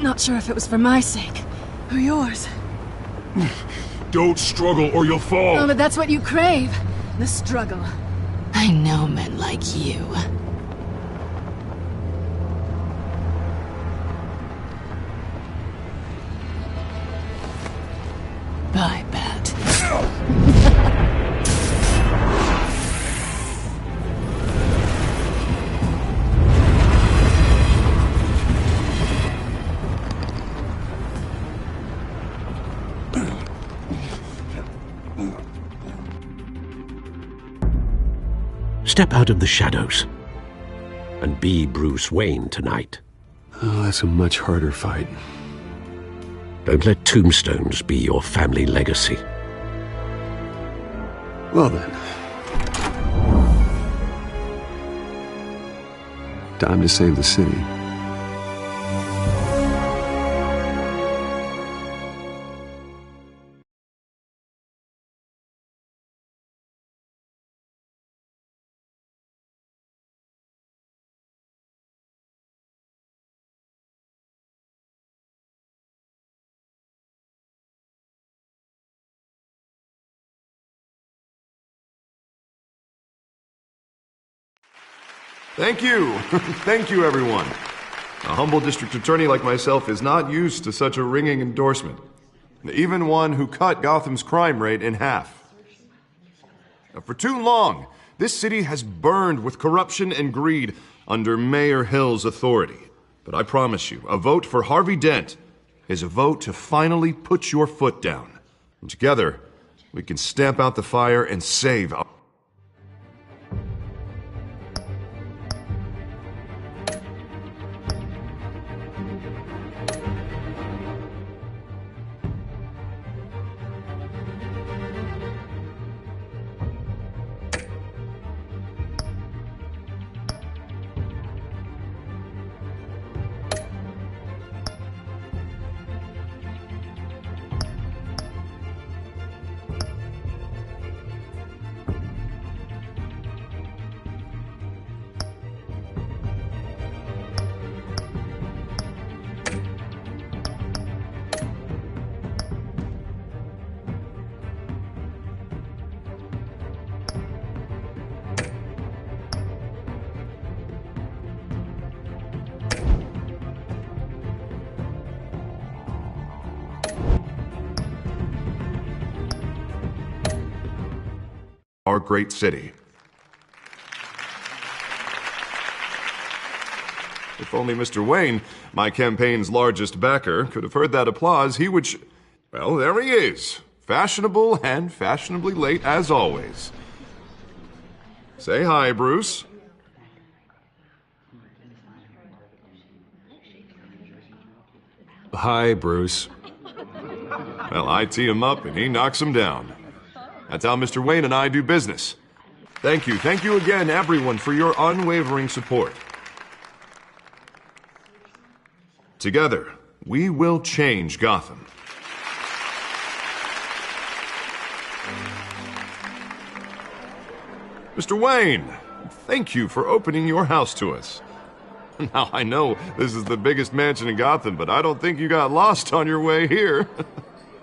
Not sure if it was for my sake, or yours. Don't struggle or you'll fall! Oh, but that's what you crave. The struggle. I know men like you. Bye, Bat. Step out of the shadows and be Bruce Wayne tonight. Oh, that's a much harder fight. Don't let tombstones be your family legacy. Well then. Time to save the city. Thank you. Thank you, everyone. A humble district attorney like myself is not used to such a ringing endorsement. Even one who cut Gotham's crime rate in half. For too long, this city has burned with corruption and greed under Mayor Hill's authority. But I promise you, a vote for Harvey Dent is a vote to finally put your foot down. And together, we can stamp out the fire and save our... our great city. If only Mr. Wayne, my campaign's largest backer, could have heard that applause, he would well, there he is. Fashionable and fashionably late as always. Say hi, Bruce. Hi, Bruce. Well, I tee him up and he knocks him down. That's how Mr. Wayne and I do business. Thank you again, everyone, for your unwavering support. Together, we will change Gotham. Mr. Wayne, thank you for opening your house to us. Now, I know this is the biggest mansion in Gotham, but I don't think you got lost on your way here.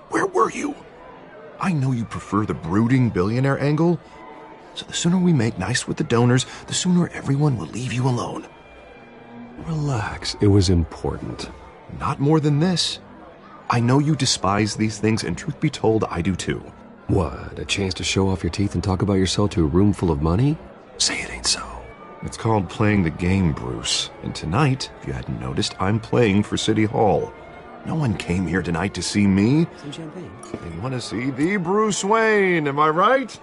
Where were you? I know you prefer the brooding billionaire angle, so the sooner we make nice with the donors, the sooner everyone will leave you alone. Relax, it was important. Not more than this. I know you despise these things, and truth be told, I do too. What, a chance to show off your teeth and talk about yourself to a room full of money? Say it ain't so. It's called playing the game, Bruce. And tonight, if you hadn't noticed, I'm playing for City Hall. No one came here tonight to see me. Some champagne. They want to see the Bruce Wayne, am I right?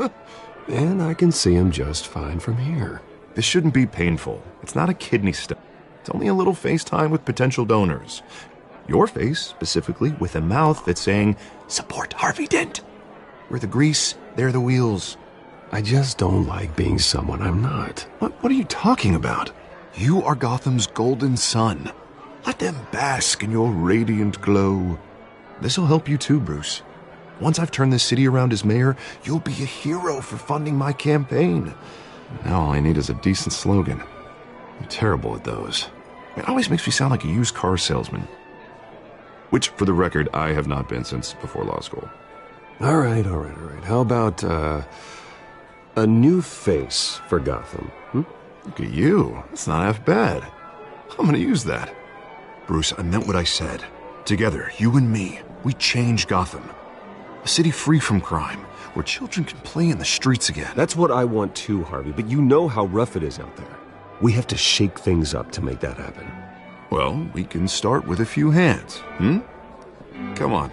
And I can see him just fine from here. This shouldn't be painful. It's not a kidney stone. It's only a little FaceTime with potential donors. Your face, specifically, with a mouth that's saying, support Harvey Dent. We're the grease, they're the wheels. I just don't like being someone I'm not. What are you talking about? You are Gotham's golden sun. Let them bask in your radiant glow. This'll help you too, Bruce. Once I've turned this city around as mayor, you'll be a hero for funding my campaign. Now all I need is a decent slogan. I'm terrible at those. It always makes me sound like a used car salesman. Which, for the record, I have not been since before law school. All right. How about, a new face for Gotham? Look at you. That's not half bad. I'm gonna use that. Bruce, I meant what I said. Together, you and me, we change Gotham. A city free from crime, where children can play in the streets again. That's what I want too, Harvey, but you know how rough it is out there. We have to shake things up to make that happen. Well, we can start with a few hands, Come on.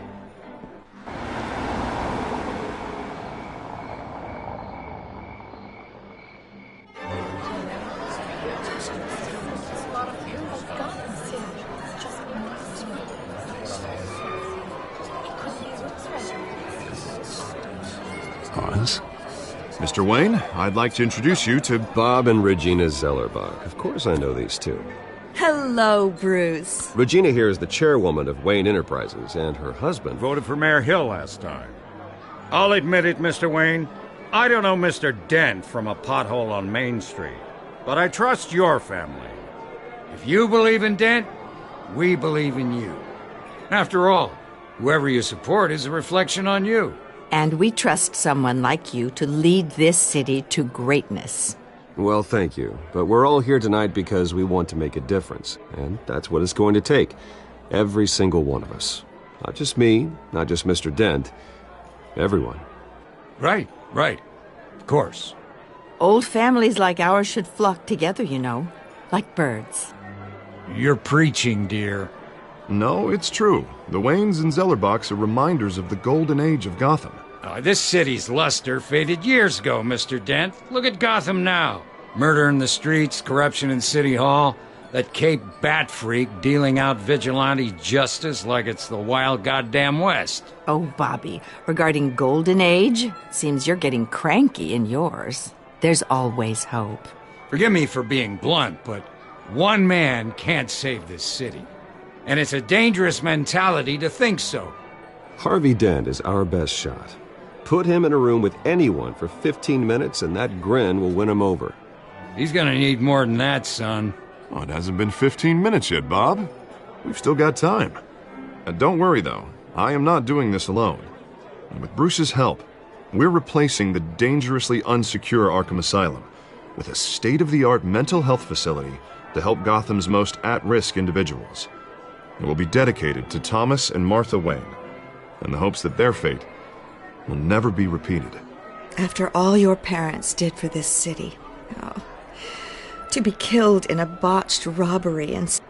Oz? Mr. Wayne, I'd like to introduce you to... Bob and Regina Zellerbach. Of course I know these two. Hello, Bruce. Regina here is the chairwoman of Wayne Enterprises, and her husband... Voted for Mayor Hill last time. I'll admit it, Mr. Wayne. I don't know Mr. Dent from a pothole on Main Street, but I trust your family. If you believe in Dent, we believe in you. After all, whoever you support is a reflection on you. And we trust someone like you to lead this city to greatness. Well, thank you. But we're all here tonight because we want to make a difference. And that's what it's going to take. Every single one of us. Not just me, not just Mr. Dent. Everyone. Right. Of course. Old families like ours should flock together, you know. Like birds. You're preaching, dear. No, it's true. The Waynes and Zellerbachs are reminders of the golden age of Gotham. This city's luster faded years ago, Mr. Dent. Look at Gotham now. Murder in the streets, corruption in City Hall, that Cape Bat freak dealing out vigilante justice like it's the wild goddamn West. Oh, Bobby, regarding Golden Age, seems you're getting cranky in yours. There's always hope. Forgive me for being blunt, but one man can't save this city. And it's a dangerous mentality to think so. Harvey Dent is our best shot. Put him in a room with anyone for 15 minutes and that grin will win him over. He's gonna need more than that, son. Oh, it hasn't been 15 minutes yet, Bob. We've still got time. Don't worry, though. I am not doing this alone. And with Bruce's help, we're replacing the dangerously unsecure Arkham Asylum with a state-of-the-art mental health facility to help Gotham's most at-risk individuals. It will be dedicated to Thomas and Martha Wayne, in the hopes that their fate will never be repeated. After all your parents did for this city, to be killed in a botched robbery and...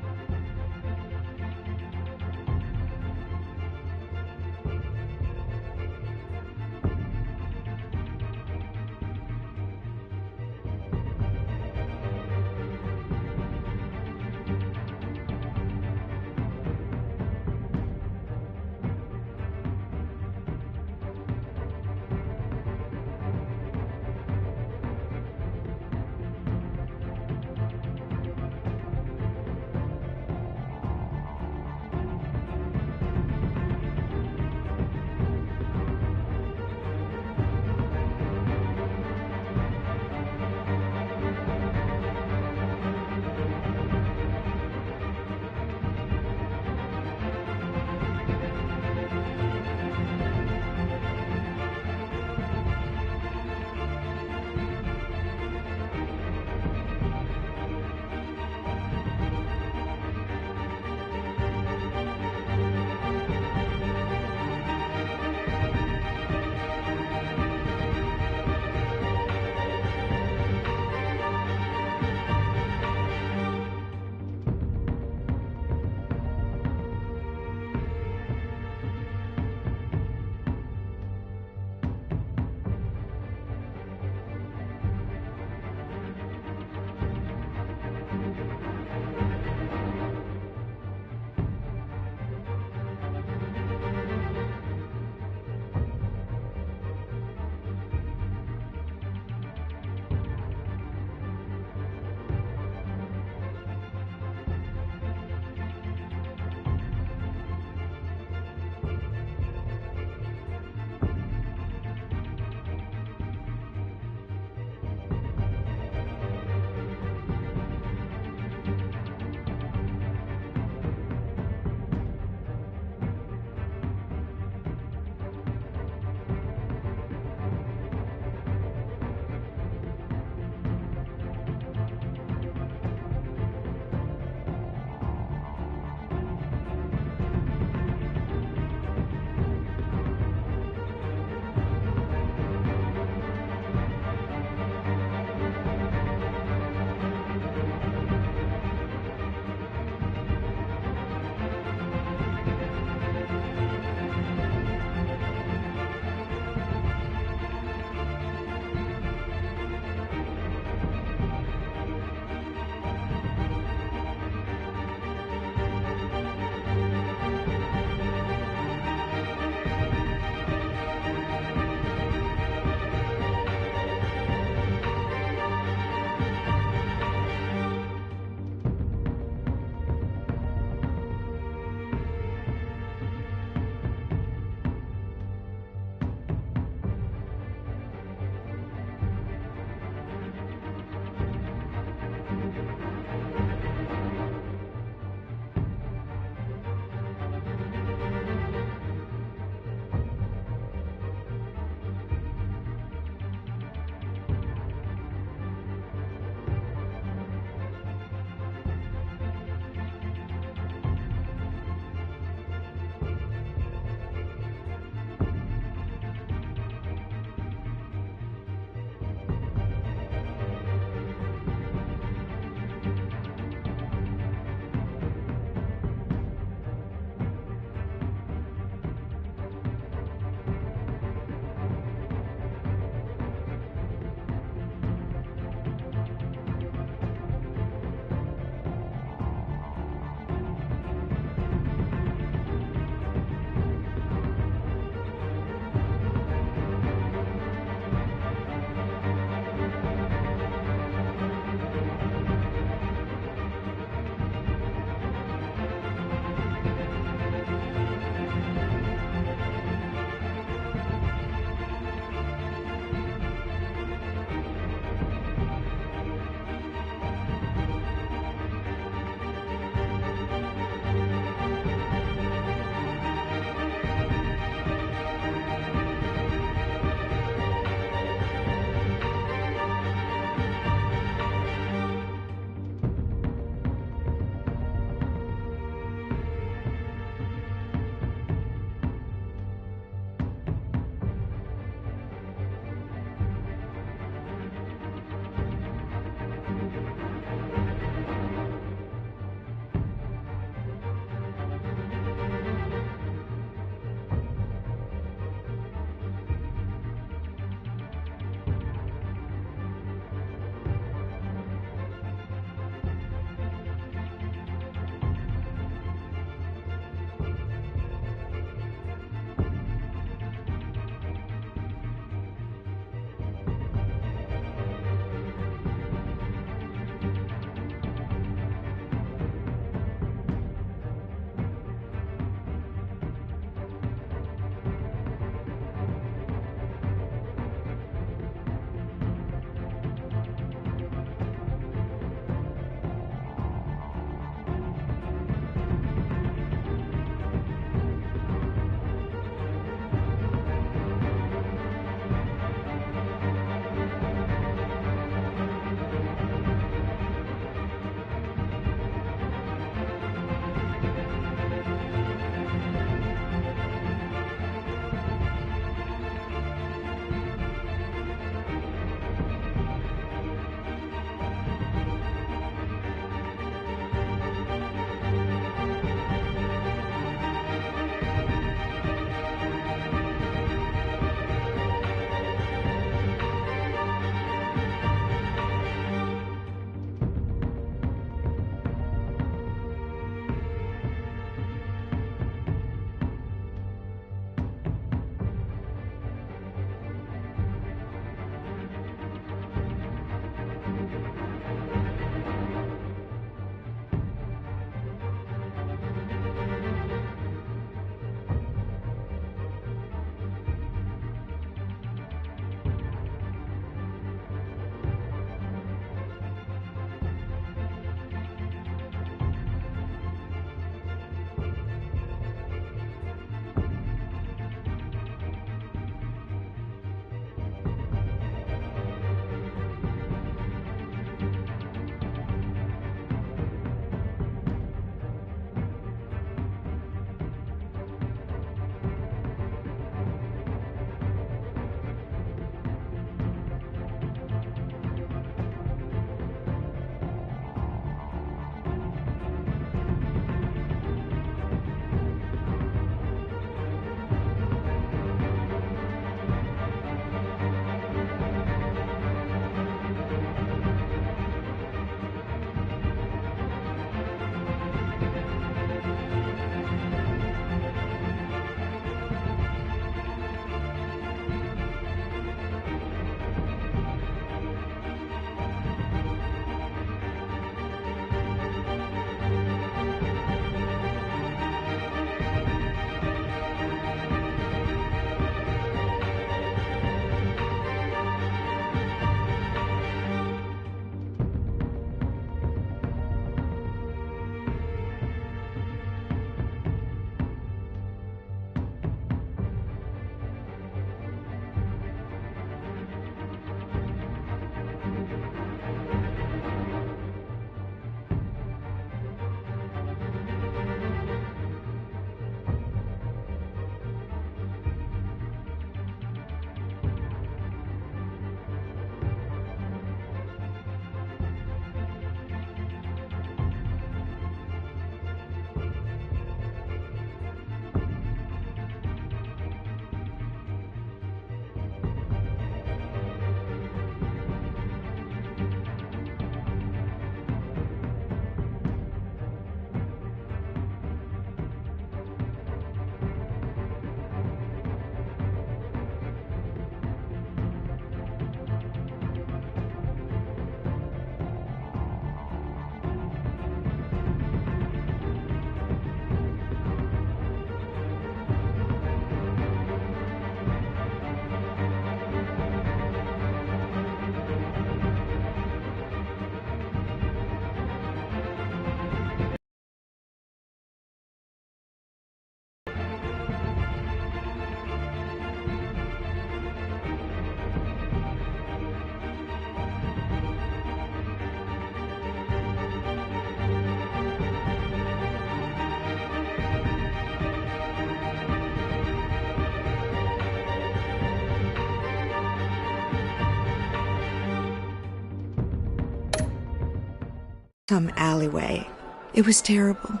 some alleyway. It was terrible.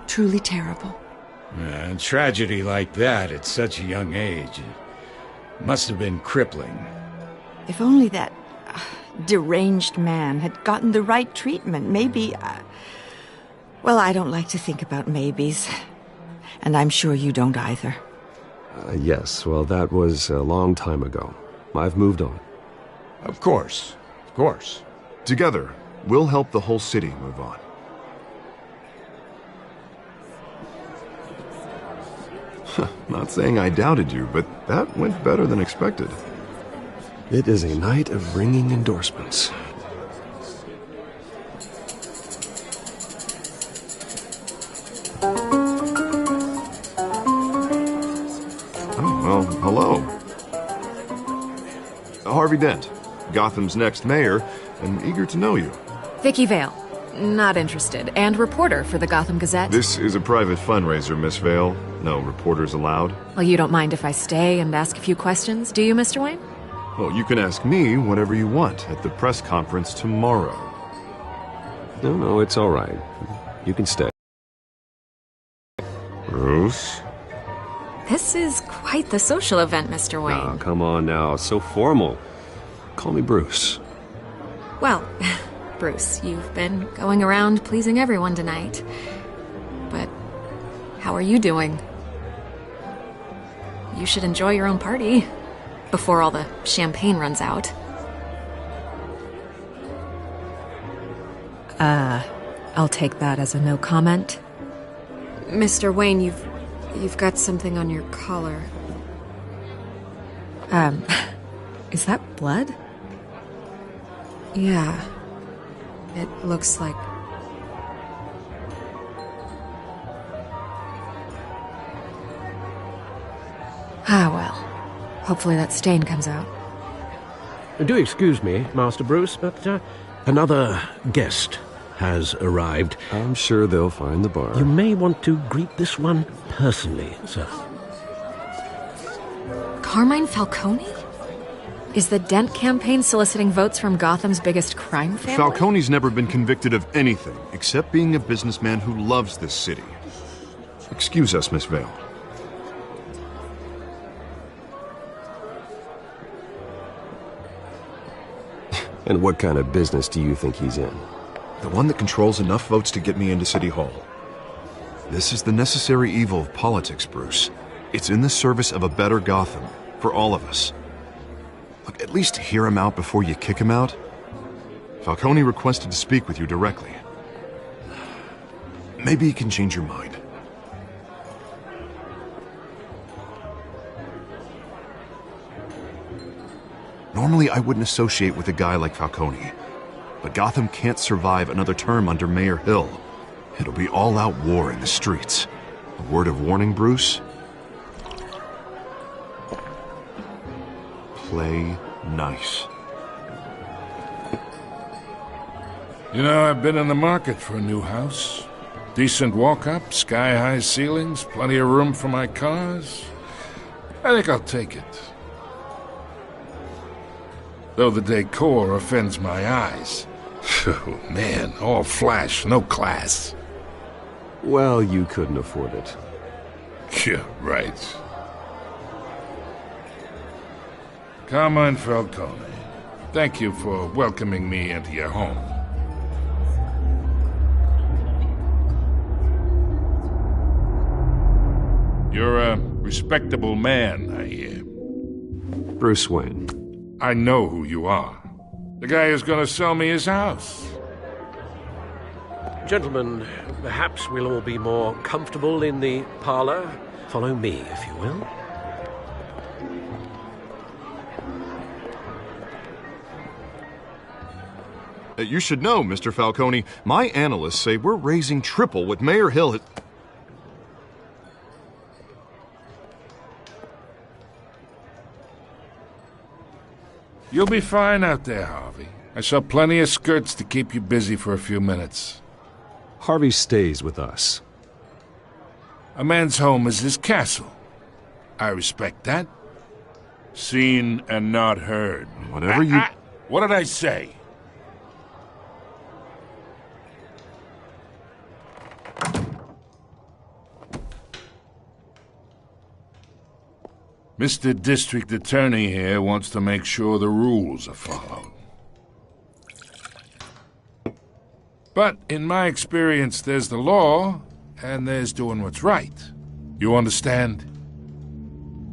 Truly terrible. A tragedy like that at such a young age must have been crippling. If only that deranged man had gotten the right treatment, maybe... well, I don't like to think about maybes. And I'm sure you don't either. Yes, well, that was a long time ago. I've moved on. Of course. Of course. Together, we'll help the whole city move on. Not saying I doubted you, but that went better than expected. It is a night of ringing endorsements. Oh, well, hello. Harvey Dent, Gotham's next mayor, and eager to know you. Vicky Vale. Not interested. And reporter for the Gotham Gazette. This is a private fundraiser, Miss Vale. No reporters allowed. Well, you don't mind if I stay and ask a few questions, do you, Mr. Wayne? Well, you can ask me whatever you want at the press conference tomorrow. No, it's all right. You can stay. Bruce? This is quite the social event, Mr. Wayne. Oh, come on now. So formal. Call me Bruce. Well, Bruce, you've been going around pleasing everyone tonight. But how are you doing? You should enjoy your own party before all the champagne runs out. I'll take that as a no comment. Mr. Wayne, you've got something on your collar. Is that blood? Yeah. It looks like... Ah, well. Hopefully that stain comes out. Do excuse me, Master Bruce, but another guest has arrived. I'm sure they'll find the bar. You may want to greet this one personally, sir. Carmine Falcone? Is the Dent campaign soliciting votes from Gotham's biggest crime family? Falcone's never been convicted of anything except being a businessman who loves this city. Excuse us, Miss Vale. And what kind of business do you think he's in? The one that controls enough votes to get me into City Hall. This is the necessary evil of politics, Bruce. It's in the service of a better Gotham, for all of us. Look, at least hear him out before you kick him out. Falcone requested to speak with you directly. Maybe he can change your mind. Normally, I wouldn't associate with a guy like Falcone. But Gotham can't survive another term under Mayor Hill. It'll be all-out war in the streets. A word of warning, Bruce? Play nice. You know, I've been in the market for a new house. Decent walk-up, sky-high ceilings, plenty of room for my cars. I think I'll take it. Though the decor offends my eyes. Oh, man, all flash, no class. Well, you couldn't afford it. Yeah, right. Carmine Falcone, thank you for welcoming me into your home. You're a respectable man, I hear. Bruce Wayne. I know who you are. The guy who's going to sell me his house. Gentlemen, perhaps we'll all be more comfortable in the parlor. Follow me, if you will. You should know, Mr. Falcone, my analysts say we're raising triple what Mayor Hill has... You'll be fine out there, Harvey. I saw plenty of skirts to keep you busy for a few minutes. Harvey stays with us. A man's home is his castle. I respect that. Seen and not heard. Whatever you... What did I say? Mr. District Attorney here wants to make sure the rules are followed. But in my experience, there's the law, and there's doing what's right. You understand?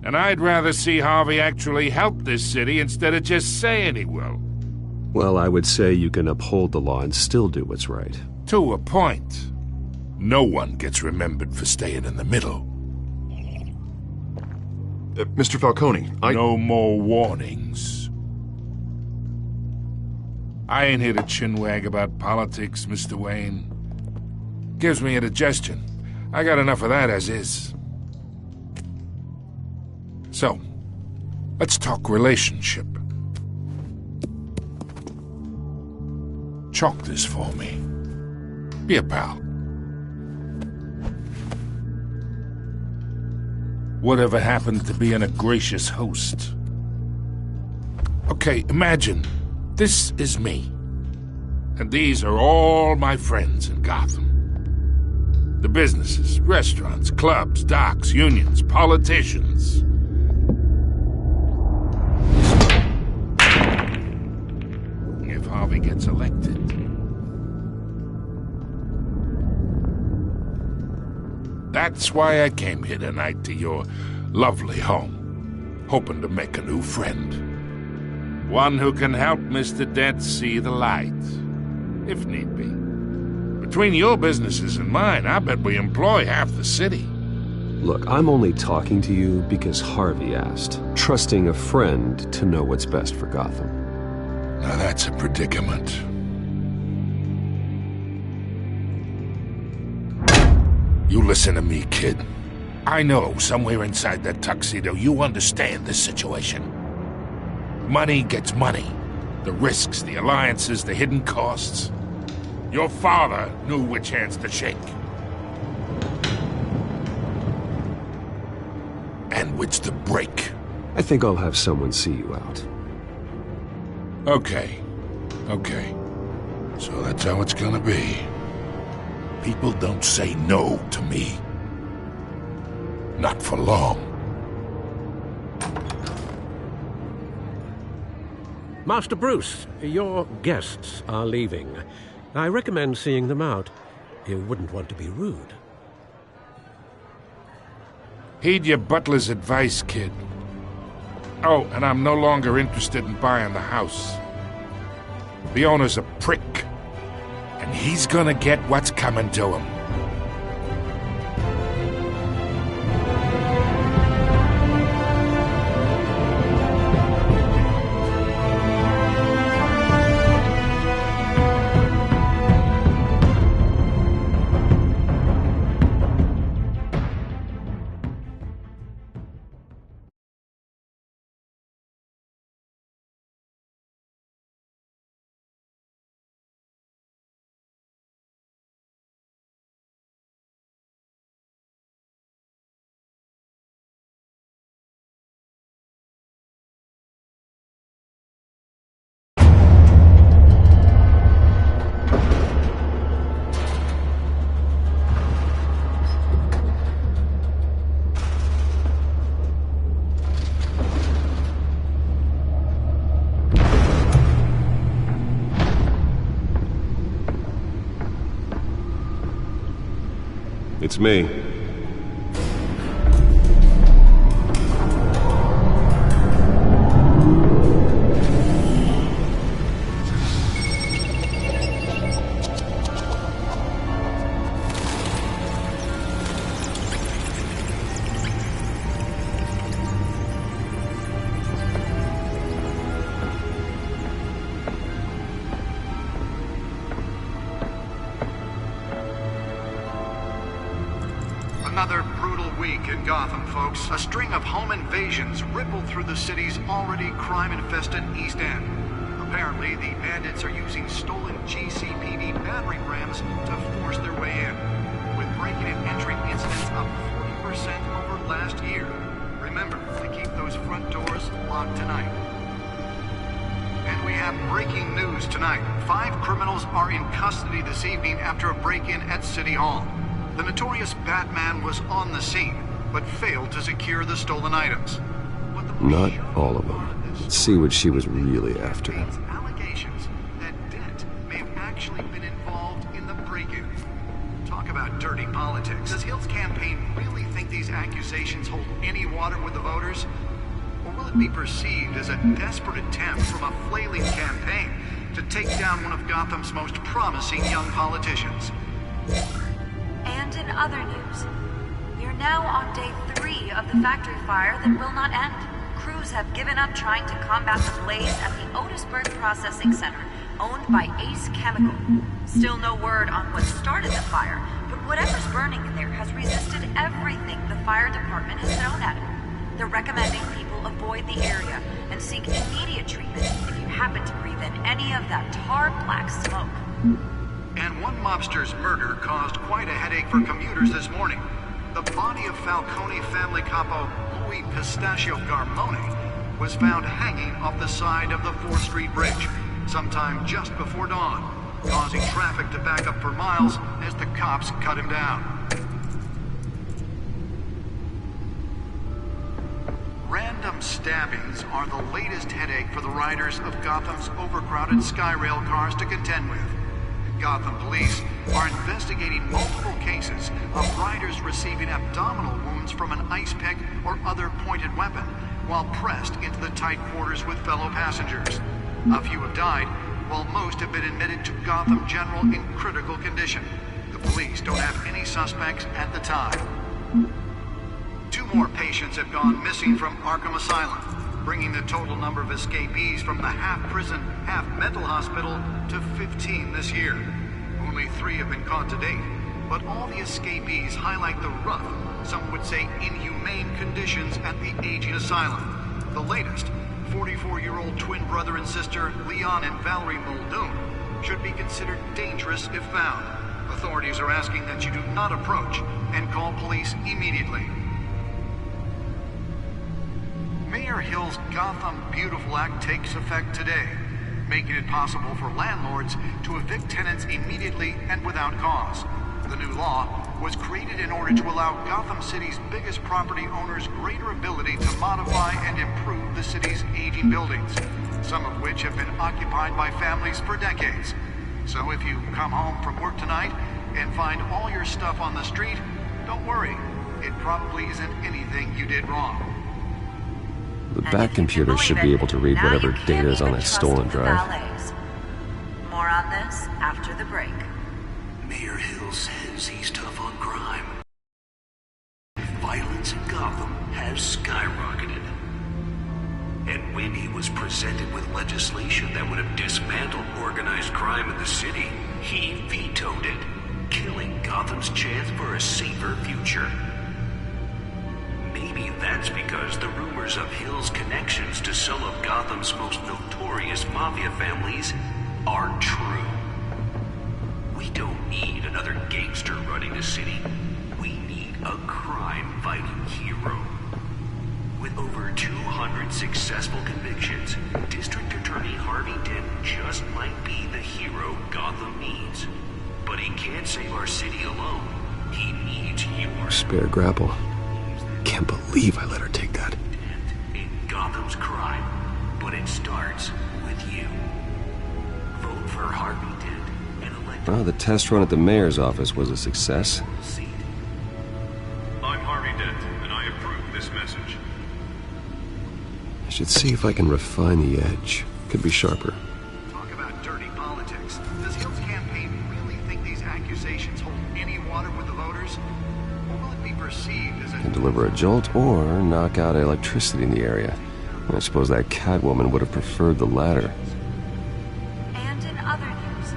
And I'd rather see Harvey actually help this city instead of just saying he will. Well, I would say you can uphold the law and still do what's right. To a point. No one gets remembered for staying in the middle. Mr. Falcone, No more warnings. I ain't here to chinwag about politics, Mr. Wayne. Gives me indigestion. I got enough of that as is. So, let's talk relationship. Chalk this for me. Be a pal. Whatever happened to being a gracious host? Okay, imagine this is me. And these are all my friends in Gotham. The businesses, restaurants, clubs, docks, unions, politicians. If Harvey gets elected. That's why I came here tonight to your lovely home, hoping to make a new friend. One who can help Mr. Dent see the light, if need be. Between your businesses and mine, I bet we employ half the city. Look, I'm only talking to you because Harvey asked, trusting a friend to know what's best for Gotham. Now that's a predicament. You listen to me, kid. I know somewhere inside that tuxedo you understand this situation. Money gets money. The risks, the alliances, the hidden costs. Your father knew which hands to shake. And which to break. I think I'll have someone see you out. Okay. So that's how it's gonna be. People don't say no to me. Not for long. Master Bruce, your guests are leaving. I recommend seeing them out. You wouldn't want to be rude. Heed your butler's advice, kid. Oh, and I'm no longer interested in buying the house. The owner's a prick. And he's gonna get what's coming to him. It's me. Another brutal week in Gotham, folks. A string of home invasions rippled through the city's already crime-infested East End. Apparently, the bandits are using stolen GCPD battering rams to force their way in, with breaking and entering incidents up 40% over last year. Remember to keep those front doors locked tonight. And we have breaking news tonight. 5 criminals are in custody this evening after a break-in at City Hall. The notorious Batman was on the scene, but failed to secure the stolen items. not all of them. Let's see what she was really after. Allegations that Dent may have actually been involved in the break-in. Talk about dirty politics. Does Hill's campaign really think these accusations hold any water with the voters? Or will it be perceived as a desperate attempt from a flailing campaign to take down one of Gotham's most promising young politicians? And in other news, we're now on day 3 of the factory fire that will not end. Crews have given up trying to combat the blaze at the Otisburg Processing Center, owned by Ace Chemical. Still no word on what started the fire, but whatever's burning in there has resisted everything the fire department has thrown at it. They're recommending people avoid the area and seek immediate treatment if you happen to breathe in any of that tar black smoke. And one mobster's murder caused quite a headache for commuters this morning. The body of Falcone family capo Louis Pistachio Garmone was found hanging off the side of the 4th Street Bridge sometime just before dawn, causing traffic to back up for miles as the cops cut him down. Random stabbings are the latest headache for the riders of Gotham's overcrowded Skyrail cars to contend with. Gotham police are investigating multiple cases of riders receiving abdominal wounds from an ice pick or other pointed weapon while pressed into the tight quarters with fellow passengers. A few have died, while most have been admitted to Gotham General in critical condition. The police don't have any suspects at the time. 2 more patients have gone missing from Arkham Asylum, bringing the total number of escapees from the half-prison, half-mental hospital to 15 this year. Only 3 have been caught to date, but all the escapees highlight the rough, some would say inhumane conditions at the aging asylum. The latest, 44-year-old twin brother and sister Leon and Valerie Muldoon, should be considered dangerous if found. Authorities are asking that you do not approach and call police immediately. Mayor Hill's Gotham Beautiful Act takes effect today, making it possible for landlords to evict tenants immediately and without cause. The new law was created in order to allow Gotham City's biggest property owners greater ability to modify and improve the city's aging buildings, some of which have been occupied by families for decades. So if you come home from work tonight and find all your stuff on the street, don't worry. It probably isn't anything you did wrong. The back computer should be able to read whatever data is on that stolen drive. More on this after the break. Mayor Hill says he's tough on crime. Violence in Gotham has skyrocketed. And when he was presented with legislation that would have dismantled organized crime in the city, he vetoed it, killing Gotham's chance for a safer future. Maybe that's because the rumors of Hill's connections to some of Gotham's most notorious mafia families are true. We don't need another gangster running the city. We need a crime-fighting hero. With over 200 successful convictions, District Attorney Harvey Dent just might be the hero Gotham needs. But he can't save our city alone. He needs yours. Spare grapple. Can't believe I let her take that. In Gotham's crime, but it starts with you. Vote for Harvey Dent and elect. Well, the test run at the mayor's office was a success. I'm Harvey Dent, and I approve this message. I should see if I can refine the edge. Could be sharper. Talk about dirty politics. Does Hill's campaign really think these accusations hold any water with the voters? Or will it be perceived as a... Can deliver a jolt or knock out electricity in the area. I suppose that Catwoman would have preferred the latter. And in other news,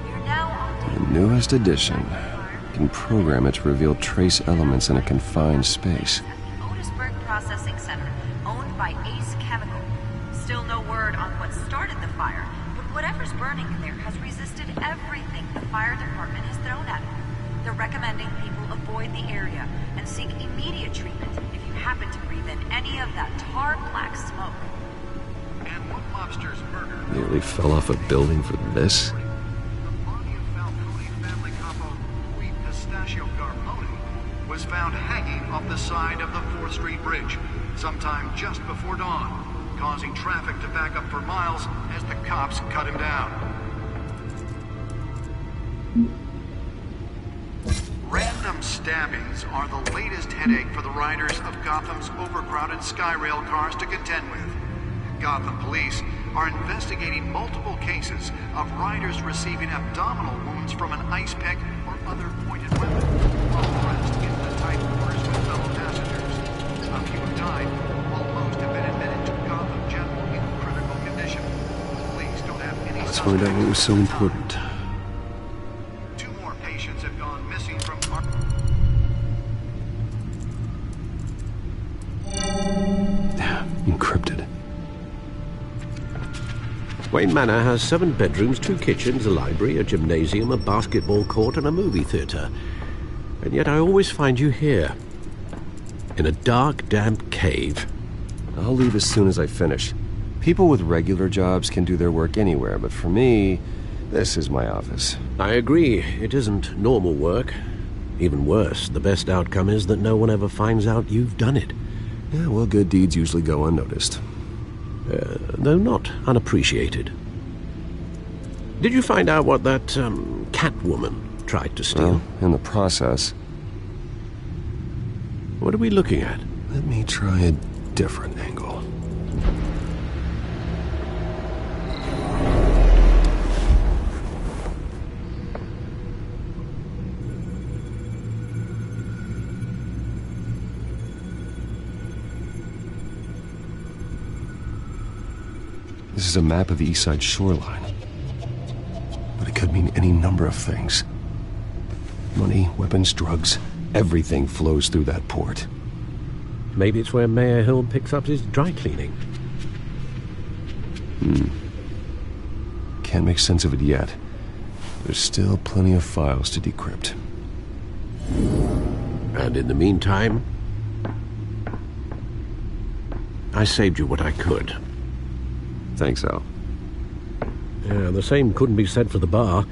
we're now on The newest edition. Can program it to reveal trace elements in a confined space. Otisburg Processing Center, owned by Ace Chemical. Still no word on what started the fire, but whatever's burning in there has resisted everything the fire department has thrown at it. They're recommending people avoid the area and seek immediate treatment if you happen to breathe in any of that tar black smoke. And one mobster's murder... Nearly fell off a building for this? Pistachio Garmone was found hanging off the side of the 4th Street Bridge sometime just before dawn, causing traffic to back up for miles as the cops cut him down. Random stabbings are the latest headache for the riders of Gotham's overcrowded Skyrail cars to contend with. Gotham police are investigating multiple cases of riders receiving abdominal wounds from an ice pick or other pointed weapon while pressed into the tight quarters with fellow passengers. A few have died, while most have been admitted to Gotham General in critical condition. Police don't have any... Let's find out what was so important. Two more patients have gone missing from... Encrypted. Wayne Manor has 7 bedrooms, 2 kitchens, a library, a gymnasium, a basketball court, and a movie theatre. And yet I always find you here. In a dark, damp cave. I'll leave as soon as I finish. People with regular jobs can do their work anywhere, but for me, this is my office. I agree. It isn't normal work. Even worse, the best outcome is that no one ever finds out you've done it. Yeah, well, good deeds usually go unnoticed. Though not unappreciated. Did you find out what that, Catwoman tried to steal? Well, in the process. What are we looking at? Let me try a different angle. This is a map of the East Side shoreline. But it could mean any number of things. Money, weapons, drugs, everything flows through that port. Maybe it's where Mayor Hill picks up his dry cleaning. Can't make sense of it yet. There's still plenty of files to decrypt. And in the meantime, I saved you what I could. Thanks, Al. Yeah, the same couldn't be said for the bar.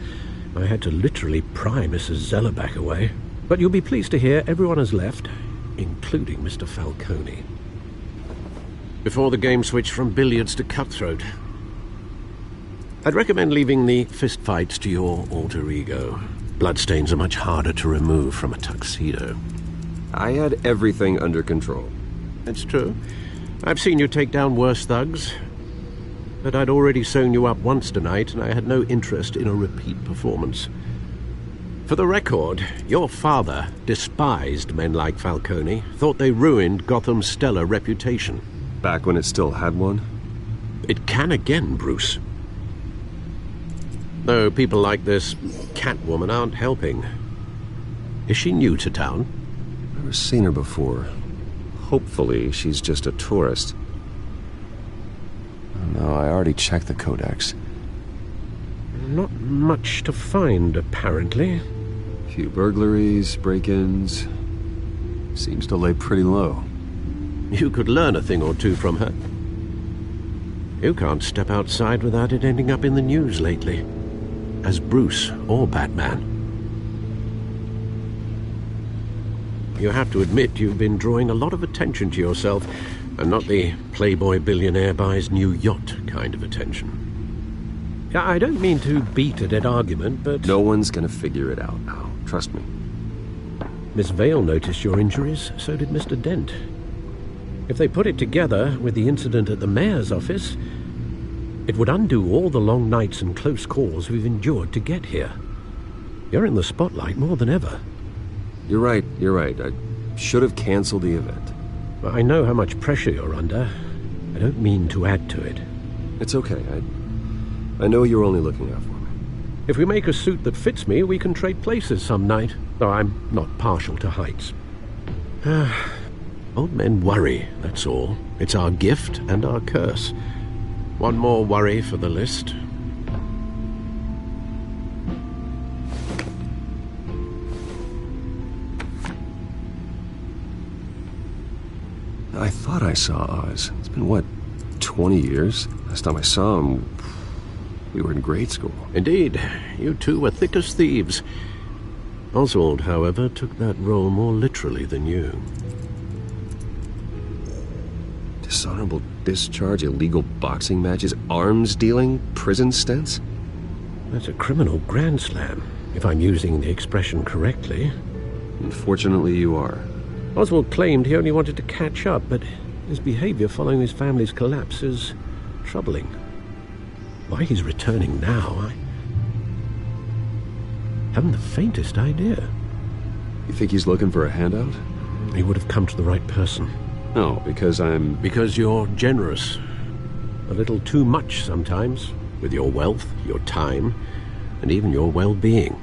I had to literally pry Mrs. Zeller back away. But you'll be pleased to hear everyone has left, including Mr. Falcone. Before the game switched from billiards to cutthroat. I'd recommend leaving the fistfights to your alter ego. Bloodstains are much harder to remove from a tuxedo. I had everything under control. It's true. I've seen you take down worse thugs. But I'd already sewn you up once tonight, and I had no interest in a repeat performance. For the record, your father despised men like Falcone, thought they ruined Gotham's stellar reputation. Back when it still had one? It can again, Bruce. Though people like this Catwoman aren't helping. Is she new to town? Never seen her before. Hopefully, she's just a tourist. No, I already checked the codex. Not much to find, apparently. Few burglaries, break-ins. Seems to lay pretty low. You could learn a thing or two from her. You can't step outside without it ending up in the news lately. As Bruce or Batman. You have to admit you've been drawing a lot of attention to yourself, and not the playboy billionaire buys new yacht kind of attention. Yeah, I don't mean to beat a dead argument, but... No one's gonna figure it out now. Trust me. Miss Vale noticed your injuries, so did Mr. Dent. If they put it together with the incident at the mayor's office, it would undo all the long nights and close calls we've endured to get here. You're in the spotlight more than ever. You're right. I should have canceled the event. I know how much pressure you're under. I don't mean to add to it. It's okay. I know you're only looking out for me. If we make a suit that fits me, we can trade places some night. Though I'm not partial to heights. Old men worry, that's all. It's our gift and our curse. One more worry for the list. I thought I saw Oz. It's been, what, 20 years? Last time I saw him, we were in grade school. Indeed. You two were thick as thieves. Oswald, however, took that role more literally than you. dishonorable discharge, illegal boxing matches, arms dealing, prison stints? That's a criminal grand slam, if I'm using the expression correctly. Unfortunately, you are. Oswald claimed he only wanted to catch up, but his behavior following his family's collapse is troubling. Why he's returning now, I haven't the faintest idea. You think he's looking for a handout? He would have come to the right person. No, because Because you're generous. A little too much sometimes, with your wealth, your time, and even your well-being.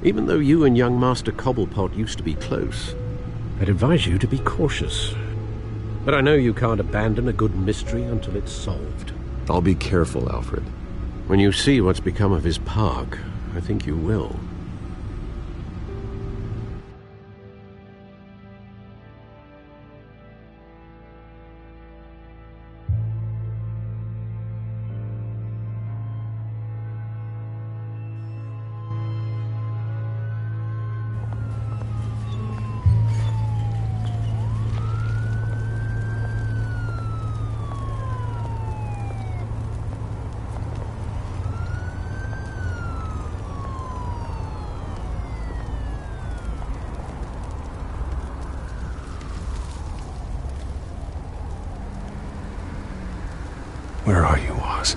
Even though you and young Master Cobblepot used to be close, I'd advise you to be cautious. But I know you can't abandon a good mystery until it's solved. I'll be careful, Alfred. When you see what's become of his park, I think you will. Where are you, Oz?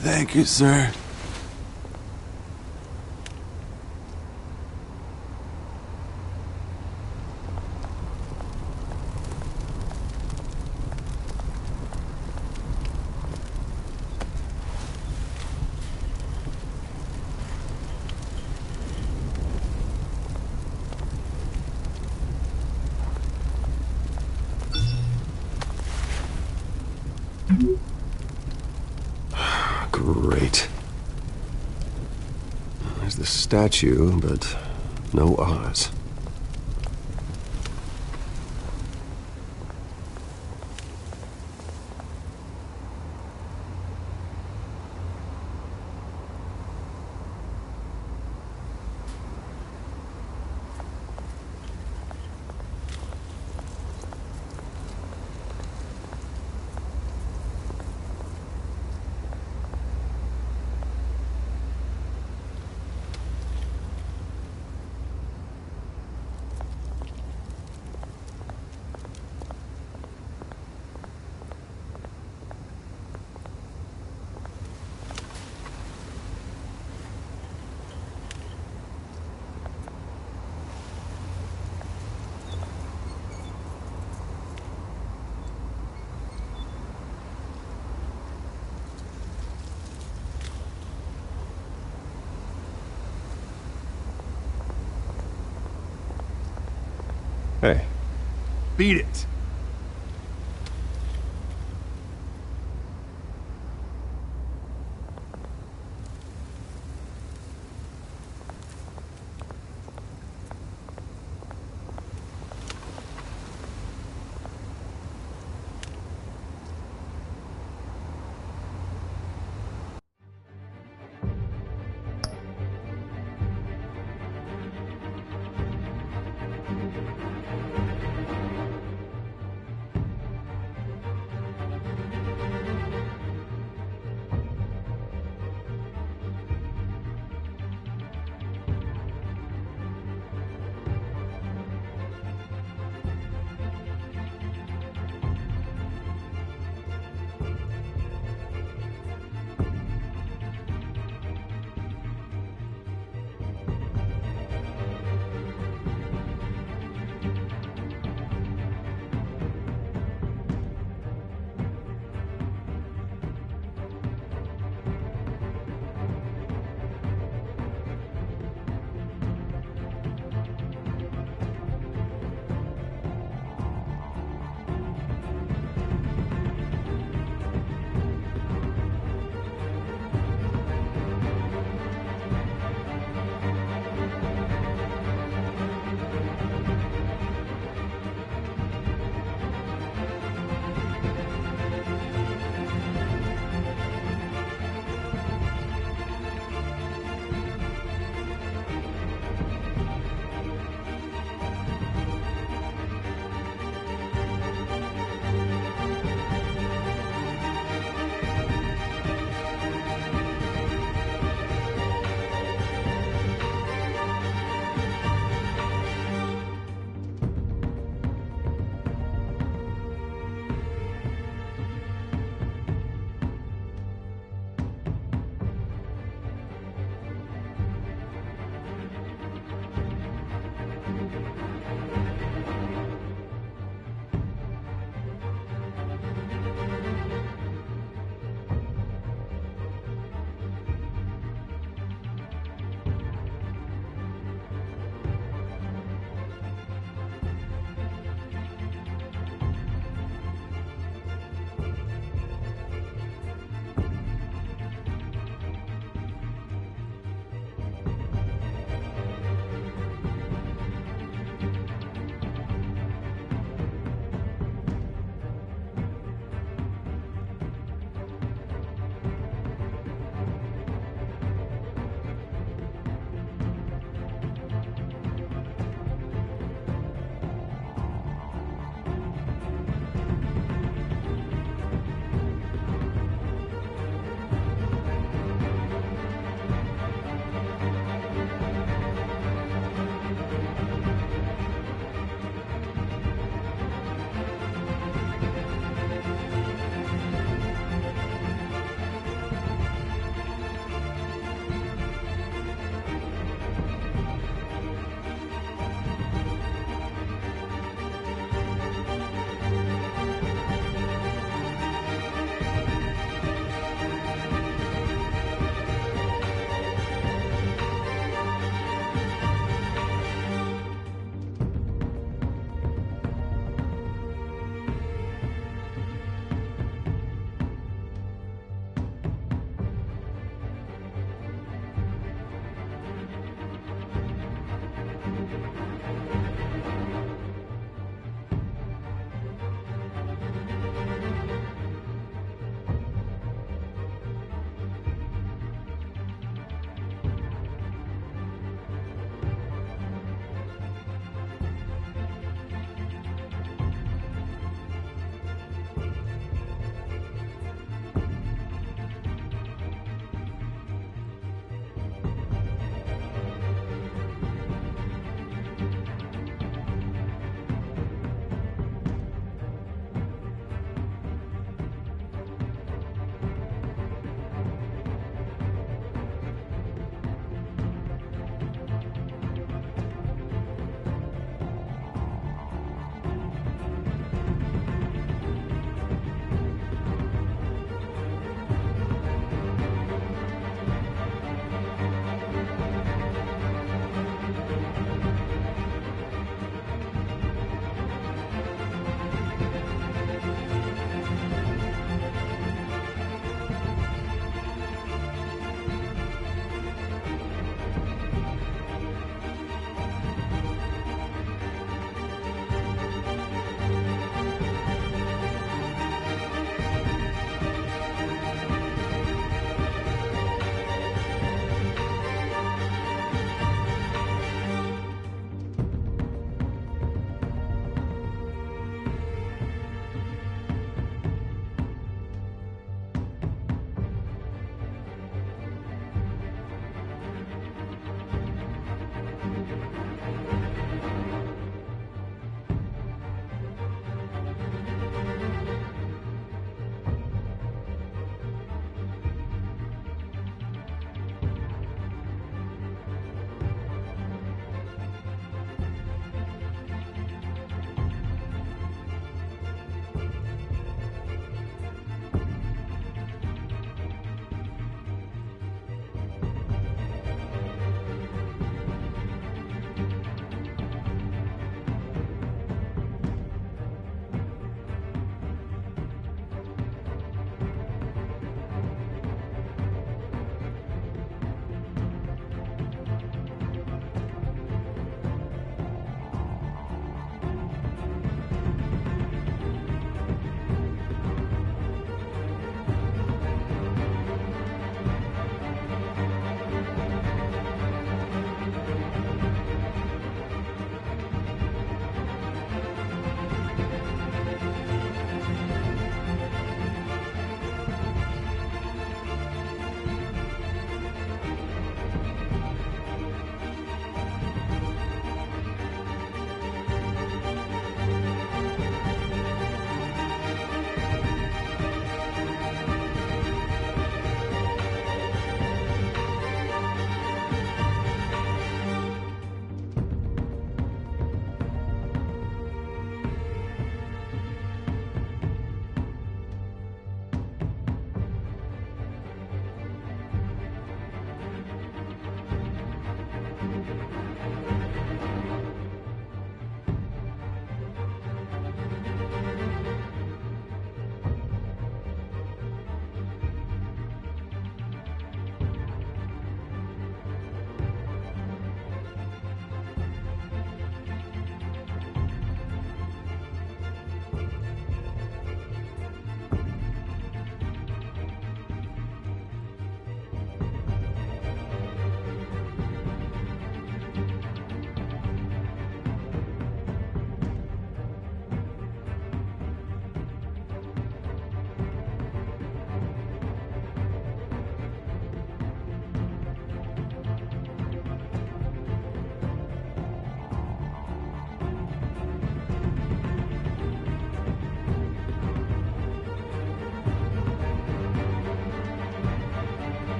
Thank you, sir. Great. There's the statue, but no Oz. Hey. Beat it.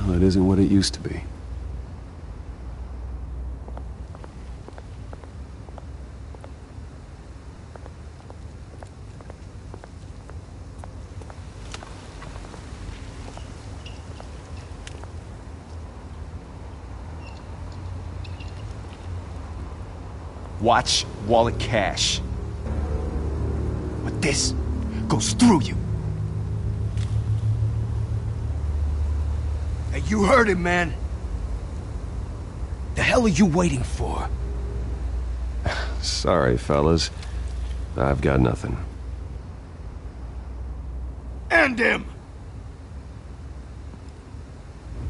Well, it isn't what it used to be. Watch wallet cash. But this goes through you. Hey, you heard him, man. The hell are you waiting for? Sorry, fellas. I've got nothing. End him!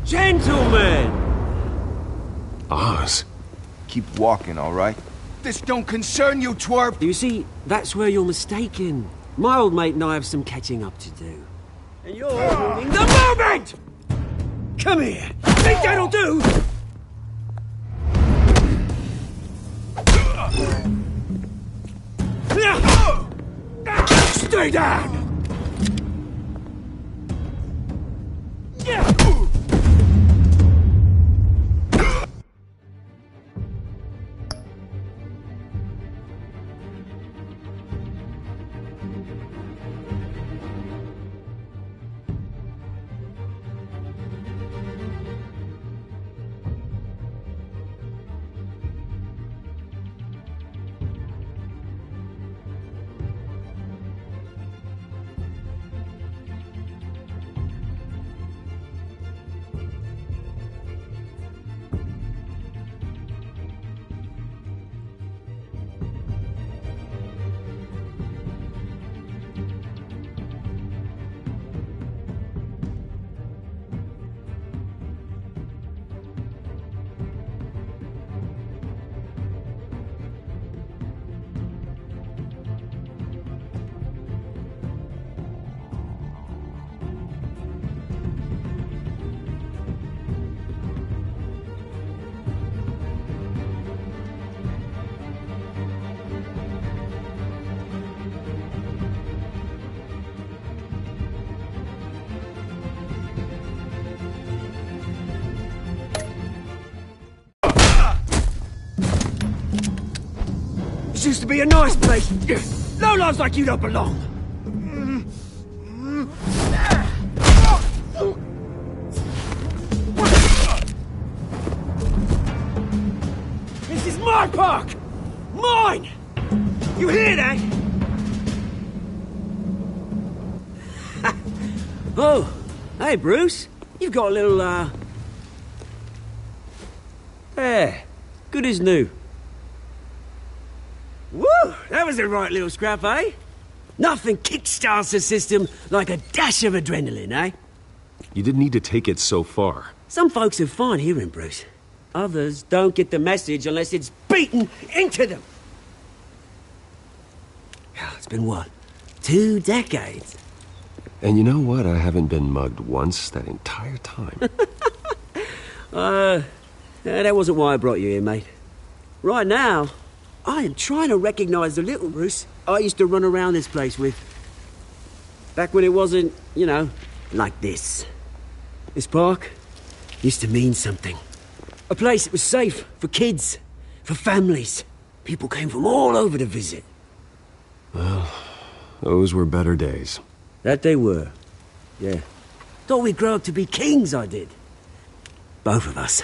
Gentlemen! Oz. Keep walking, all right? This don't concern you, twerp! You see, that's where you're mistaken. My old mate and I have some catching up to do. And you're ruining the moment! Come here! Think that'll do? Stay down! This used to be a nice place. Lowlifes like you don't belong. This is my park! Mine! You hear that? Oh, hey Bruce. You've got a little, There. Good as new. Woo! That was a right little scrap, eh? Nothing kickstarts the system like a dash of adrenaline, eh? You didn't need to take it so far. Some folks are fine hearing, Bruce. Others don't get the message unless it's beaten into them. It's been, what, 2 decades? And you know what? I haven't been mugged once that entire time. That wasn't why I brought you here, mate. Right now, I am trying to recognize the little Bruce I used to run around this place with. Back when it wasn't, you know, like this. This park used to mean something. A place that was safe for kids, for families. People came from all over to visit. Well, those were better days. That they were. Yeah. Thought we'd grow up to be kings, I did. Both of us.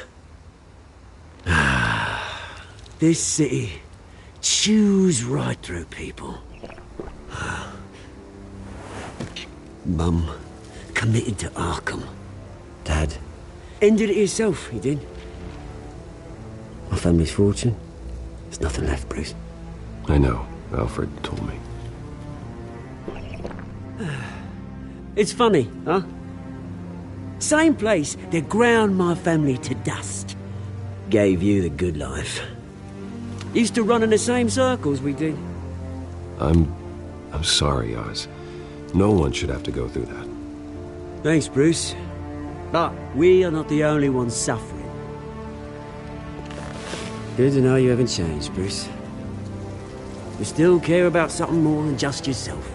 This city chews right through people. Mum committed to Arkham. Dad ended it himself, he did. My family's fortune. There's nothing left, Bruce. I know. Alfred told me. It's funny, huh? Same place that ground my family to dust. Gave you the good life. Used to run in the same circles we did. I'm sorry, Oz. No one should have to go through that. Thanks, Bruce. But we are not the only ones suffering. Good to know you haven't changed, Bruce. You still care about something more than just yourself.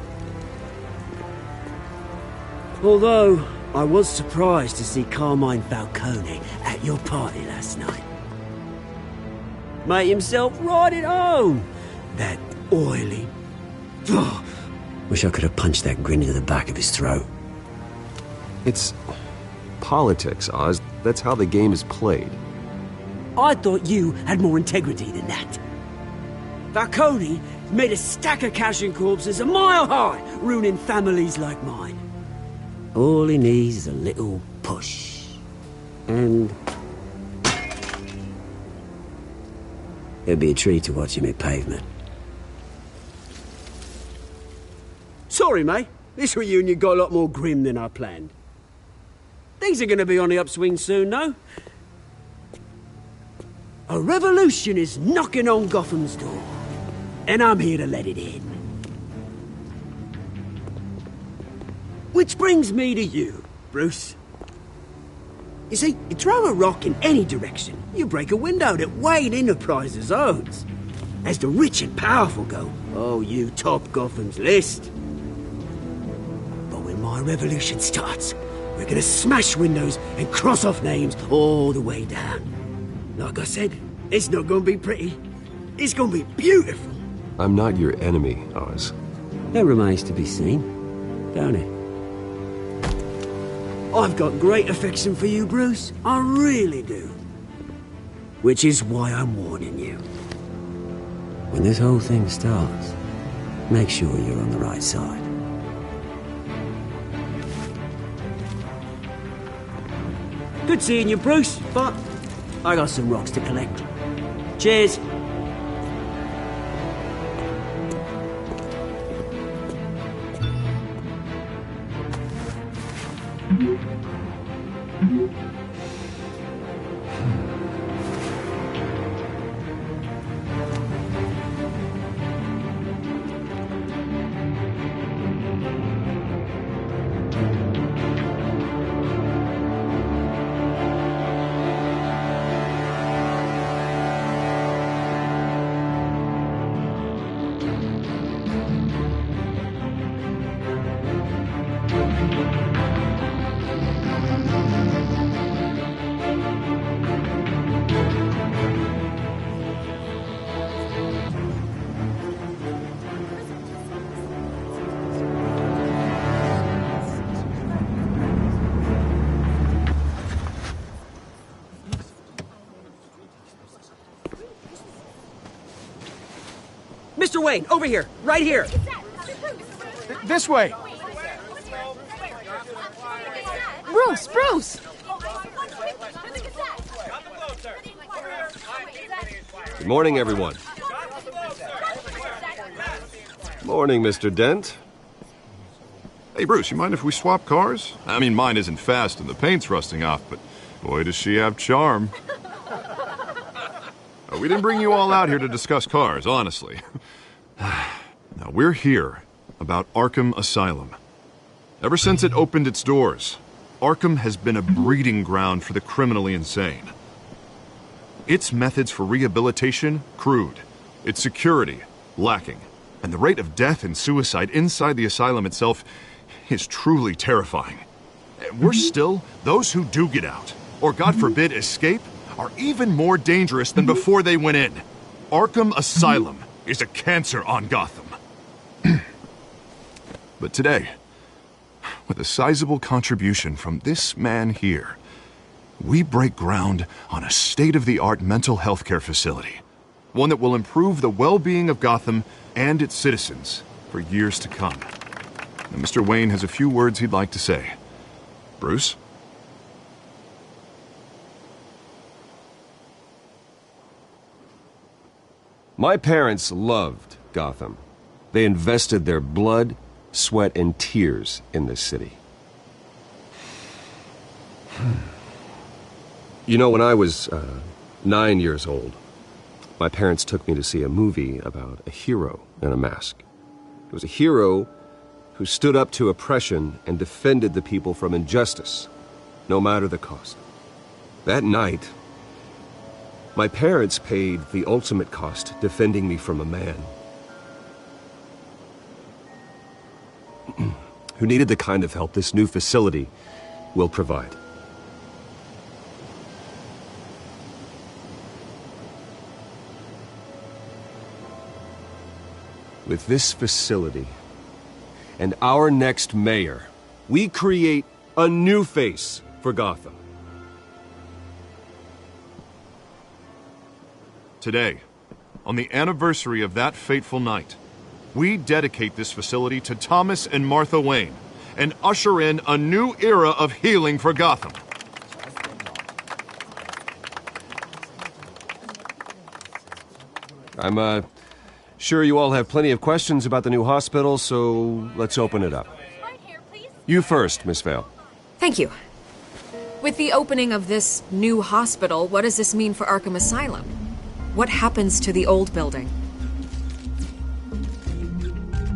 Although, I was surprised to see Carmine Falcone at your party last night. Made himself right at home. That oily... Oh, wish I could have punched that grin into the back of his throat. It's politics, Oz. That's how the game is played. I thought you had more integrity than that. Falcone made a stack of cash and corpses a mile high, ruining families like mine. All he needs is a little push. And... it'd be a treat to watch him hit pavement. Sorry, mate. This reunion got a lot more grim than I planned. Things are gonna be on the upswing soon, though. A revolution is knocking on Gotham's door. And I'm here to let it in. Which brings me to you, Bruce. You see, you throw a rock in any direction, you break a window that Wayne Enterprises owns. As the rich and powerful go, oh, you top Gotham's list. But when my revolution starts, we're gonna smash windows and cross off names all the way down. Like I said, it's not gonna be pretty. It's gonna be beautiful. I'm not your enemy, Oz. That remains to be seen, don't it? I've got great affection for you, Bruce. I really do. Which is why I'm warning you. When this whole thing starts, make sure you're on the right side. Good seeing you, Bruce, but I got some rocks to collect. Cheers. Mr. Wayne, over here, right here. This way. Bruce! Good morning, everyone. Morning, Mr. Dent. Hey, Bruce, you mind if we swap cars? I mean, mine isn't fast and the paint's rusting off, but boy, does she have charm. We didn't bring you all out here to discuss cars, honestly. Now, we're here about Arkham Asylum. Ever since it opened its doors, Arkham has been a breeding ground for the criminally insane. Its methods for rehabilitation, crude. Its security, lacking. And the rate of death and suicide inside the asylum itself is truly terrifying. Worse still, those who do get out, or God forbid escape, are even more dangerous than before they went in. Arkham Asylum is a cancer on Gotham. But today, with a sizable contribution from this man here, we break ground on a state-of-the-art mental health care facility. One that will improve the well-being of Gotham and its citizens for years to come. Now, Mr. Wayne has a few words he'd like to say. Bruce? My parents loved Gotham. They invested their blood, sweat, and tears in this city. You know, when I was 9 years old, my parents took me to see a movie about a hero in a mask. It was a hero who stood up to oppression and defended the people from injustice, no matter the cost. That night, my parents paid the ultimate cost defending me from a man who needed the kind of help this new facility will provide. With this facility and our next mayor, we create a new face for Gotham. Today, on the anniversary of that fateful night, we dedicate this facility to Thomas and Martha Wayne and usher in a new era of healing for Gotham. I'm sure you all have plenty of questions about the new hospital, so let's open it up. You first, Miss Vale. Thank you. With the opening of this new hospital, what does this mean for Arkham Asylum? What happens to the old building?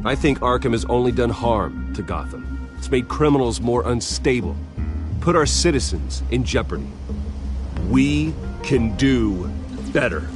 I think Arkham has only done harm to Gotham. It's made criminals more unstable, put our citizens in jeopardy. We can do better.